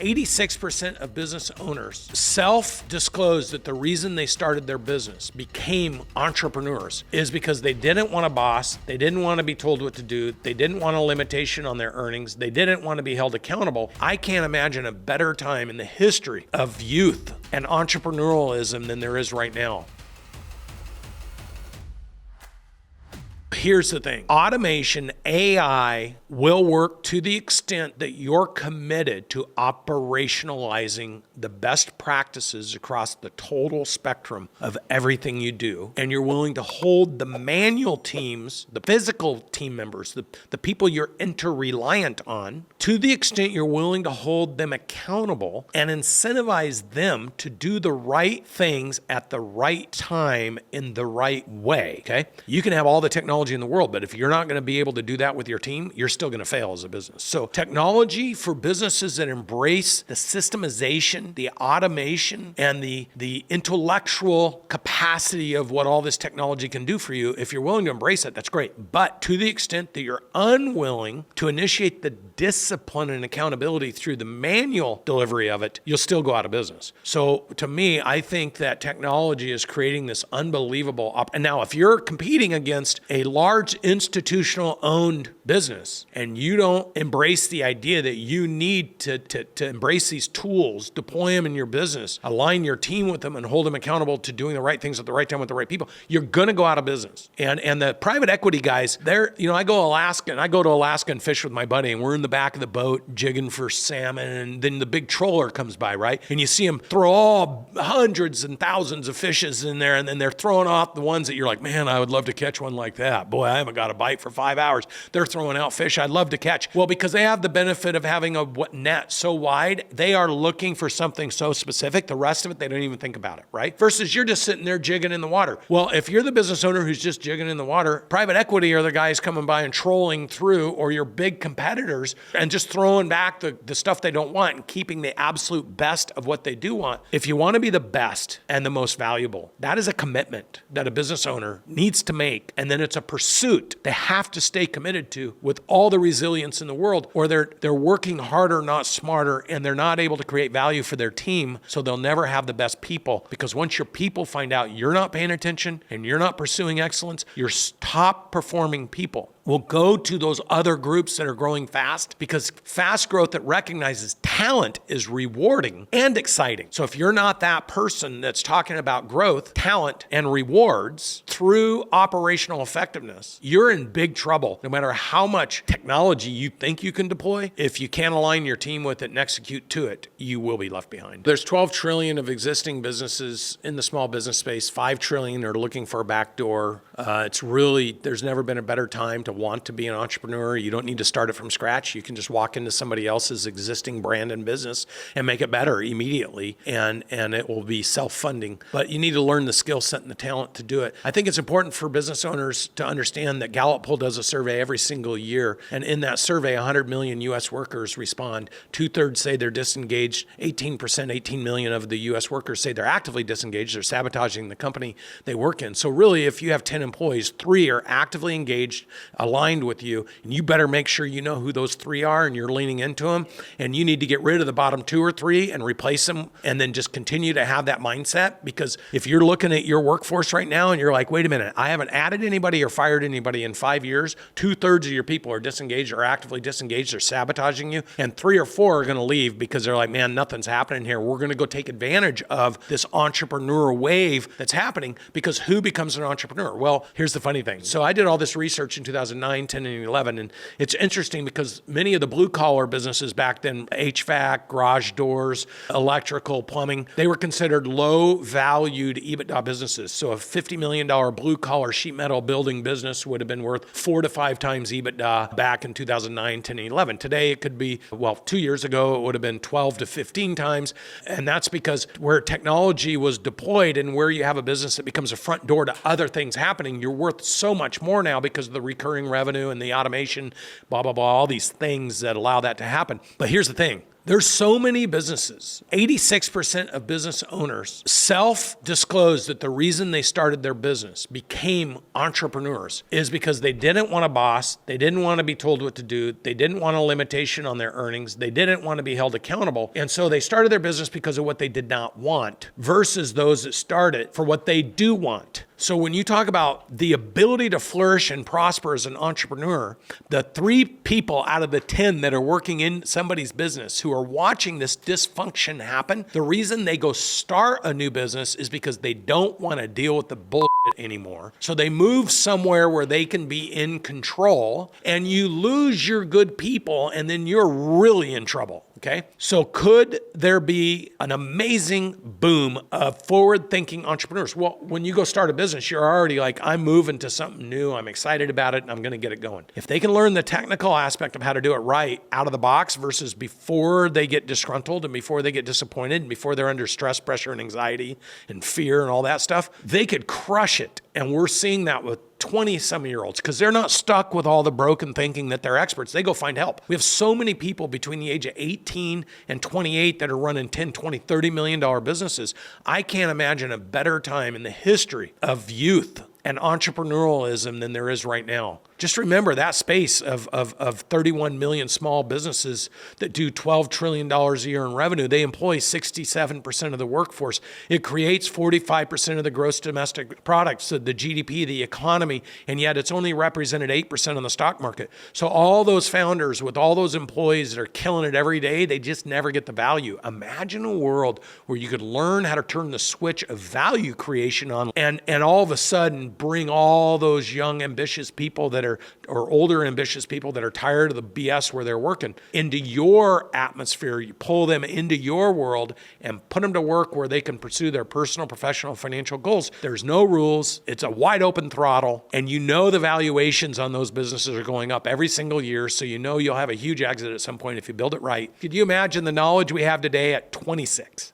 86% of business owners self-disclosed that the reason they started their business, became entrepreneurs, is because they didn't want a boss, they didn't want to be told what to do, they didn't want a limitation on their earnings, they didn't want to be held accountable. I can't imagine a better time in the history of youth and entrepreneurialism than there is right now. Here's the thing. Automation, AI will work to the extent that you're committed to operationalizing the best practices across the total spectrum of everything you do. And you're willing to hold the manual teams, the physical team members, the people you're interreliant on, to the extent you're willing to hold them accountable and incentivize them to do the right things at the right time in the right way, okay? You can have all the technology in the world, but if you're not going to be able to do that with your team, you're still going to fail as a business. So technology for businesses that embrace the systemization, the automation, and the intellectual capacity of what all this technology can do for you, if you're willing to embrace it, that's great. But to the extent that you're unwilling to initiate the discipline and accountability through the manual delivery of it, you'll still go out of business. So to me, I think that technology is creating this unbelievable and now if you're competing against a large institutional owned business and you don't embrace the idea that you need to embrace these tools, deploy them in your business, align your team with them and hold them accountable to doing the right things at the right time with the right people, you're going to go out of business. And the private equity guys, I go to Alaska and fish with my buddy and we're in the back of the boat jigging for salmon and then the big trawler comes by, right? And you see them throw all hundreds and thousands of fishes in there and then they're throwing off the ones that you're like, man, I would love to catch one like that. Boy, I haven't got a bite for 5 hours. They're throwing out fish I'd love to catch. Well, because they have the benefit of having a net so wide, they are looking for something so specific. The rest of it, they don't even think about it, right? Versus you're just sitting there jigging in the water. Well, if you're the business owner who's just jigging in the water, private equity are the guys coming by and trolling through, or your big competitors and just throwing back the stuff they don't want and keeping the absolute best of what they do want. If you want to be the best and the most valuable, that is a commitment that a business owner needs to make. And then it's a pursuit they have to stay committed to with all the resilience in the world, or they're working harder, not smarter, and they're not able to create value for their team, so they'll never have the best people. Because once your people find out you're not paying attention and you're not pursuing excellence, your top performing people will go to those other groups that are growing fast, because fast growth that recognizes talent is rewarding and exciting. So if you're not that person that's talking about growth, talent, and rewards through operational effectiveness, you're in big trouble. No matter how much technology you think you can deploy, if you can't align your team with it and execute to it, you will be left behind. There's 12 trillion of existing businesses in the small business space. 5 trillion are looking for a back door. There's never been a better time to want to be an entrepreneur. You don't need to start it from scratch. You can just walk into somebody else's existing brand and business and make it better immediately, and it will be self-funding. But you need to learn the skill set and the talent to do it. I think it's important for business owners to understand that Gallup Poll does a survey every single year, and in that survey, 100 million U.S. workers respond. 2/3 say they're disengaged. 18 million of the U.S. workers say they're actively disengaged. They're sabotaging the company they work in. So really, if you have 10 employees, 3 are actively engaged, aligned with you, and you better make sure you know who those 3 are and you're leaning into them, and you need to get rid of the bottom 2 or 3 and replace them, and then just continue to have that mindset. Because if you're looking at your workforce right now and you're like, wait a minute, I haven't added anybody or fired anybody in 5 years, 2/3 of your people are disengaged or actively disengaged, they're sabotaging you, and 3 or 4 are going to leave because they're like, man, nothing's happening here. We're going to go take advantage of this entrepreneur wave that's happening, because who becomes an entrepreneur? Well, here's the funny thing. So I did all this research in 2009, 10, and 11, and it's interesting because many of the blue-collar businesses back then, HVAC, garage doors, electrical, plumbing, they were considered low-valued EBITDA businesses. So a $50 million blue-collar sheet metal building business would have been worth 4 to 5 times EBITDA back in 2009, 10, and 11. Today, it could be, 2 years ago, it would have been 12 to 15 times, and that's because where technology was deployed and where you have a business that becomes a front door to other things happening, you're worth so much more now because of the recurring revenue and the automation, blah, blah, blah, all these things that allow that to happen. But here's the thing. There's so many businesses. 86% of business owners self-disclose that the reason they started their business, became entrepreneurs, is because they didn't want a boss, they didn't want to be told what to do, they didn't want a limitation on their earnings, they didn't want to be held accountable, and so they started their business because of what they did not want, versus those that started for what they do want. So when you talk about the ability to flourish and prosper as an entrepreneur, the 3 people out of the 10 that are working in somebody's business who are watching this dysfunction happen, the reason they go start a new business is because they don't want to deal with the bullshit anymore. So they move somewhere where they can be in control, and you lose your good people, and then you're really in trouble. Okay. So could there be an amazing boom of forward-thinking entrepreneurs? Well, when you go start a business, you're already like, I'm moving to something new. I'm excited about it, and I'm going to get it going. If they can learn the technical aspect of how to do it right out of the box versus before they get disgruntled and before they get disappointed and before they're under stress, pressure, and anxiety and fear and all that stuff, they could crush it. And we're seeing that with 20-some-year-olds because they're not stuck with all the broken thinking that they're experts. They go find help. We have so many people between the age of 18 and 28 that are running 10, 20, $30 million businesses. I can't imagine a better time in the history of youth and entrepreneurialism than there is right now. Just remember that space of 31 million small businesses that do $12 trillion a year in revenue. They employ 67% of the workforce. It creates 45% of the gross domestic product, so the GDP, the economy, and yet it's only represented 8% on the stock market. So all those founders with all those employees that are killing it every day, they just never get the value. Imagine a world where you could learn how to turn the switch of value creation on and all of a sudden bring all those young, ambitious people that are, or older, ambitious people that are tired of the BS where they're working into your atmosphere. You pull them into your world and put them to work where they can pursue their personal, professional, financial goals. There's no rules. It's a wide open throttle. And you know the valuations on those businesses are going up every single year. So you know you'll have a huge exit at some point if you build it right. Could you imagine the knowledge we have today at 26?